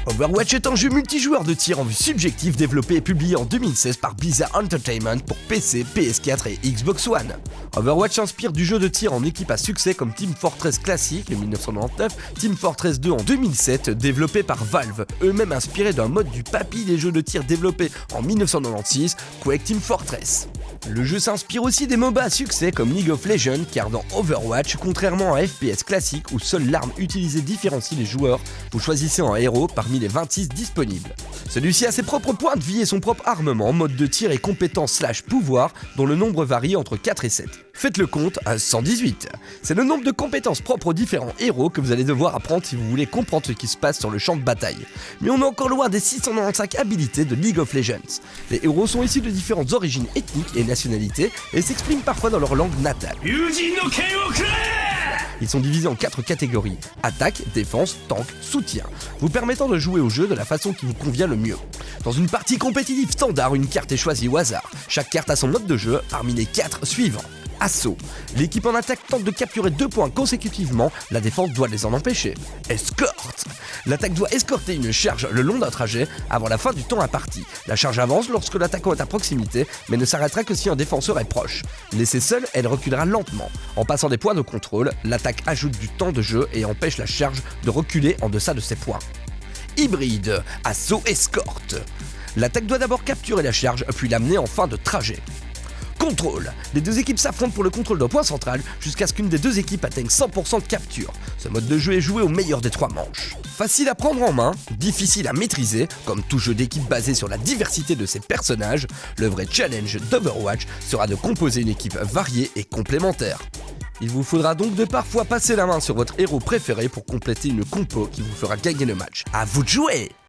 Overwatch est un jeu multijoueur de tir en vue subjective développé et publié en 2016 par Blizzard Entertainment pour PC, PS4 et Xbox One. Overwatch s'inspire du jeu de tir en équipe à succès comme Team Fortress Classic en 1999, Team Fortress 2 en 2007 développé par Valve, eux-mêmes inspirés d'un mode du papy des jeux de tir développés en 1996, Quake Team Fortress. Le jeu s'inspire aussi des MOBA à succès comme League of Legends, car dans Overwatch, contrairement à FPS classique où seule l'arme utilisée différencie les joueurs, vous choisissez un héros parmi les 26 disponibles. Celui-ci a ses propres points de vie et son propre armement, mode de tir et compétences / pouvoir, dont le nombre varie entre 4 et 7. Faites le compte à 118. C'est le nombre de compétences propres aux différents héros que vous allez devoir apprendre si vous voulez comprendre ce qui se passe sur le champ de bataille. Mais on est encore loin des 695 habilités de League of Legends. Les héros sont issus de différentes origines ethniques et nationalités et s'expriment parfois dans leur langue natale. Ils sont divisés en 4 catégories: attaque, défense, tank, soutien, vous permettant de jouer au jeu de la façon qui vous convient le mieux. Dans une partie compétitive standard, une carte est choisie au hasard. Chaque carte a son mode de jeu parmi les 4 suivants. Assaut. L'équipe en attaque tente de capturer 2 points consécutivement, la défense doit les en empêcher. Escorte. L'attaque doit escorter une charge le long d'un trajet avant la fin du temps imparti. La charge avance lorsque l'attaquant est à proximité, mais ne s'arrêtera que si un défenseur est proche. Laissée seule, elle reculera lentement. En passant des points de contrôle, l'attaque ajoute du temps de jeu et empêche la charge de reculer en deçà de ses points. Hybride. Assaut escorte. L'attaque doit d'abord capturer la charge, puis l'amener en fin de trajet. Contrôle. Les deux équipes s'affrontent pour le contrôle d'un point central jusqu'à ce qu'une des deux équipes atteigne 100% de capture. Ce mode de jeu est joué au meilleur des 3 manches. Facile à prendre en main, difficile à maîtriser, comme tout jeu d'équipe basé sur la diversité de ses personnages, le vrai challenge d'Overwatch sera de composer une équipe variée et complémentaire. Il vous faudra donc de parfois passer la main sur votre héros préféré pour compléter une compo qui vous fera gagner le match. À vous de jouer!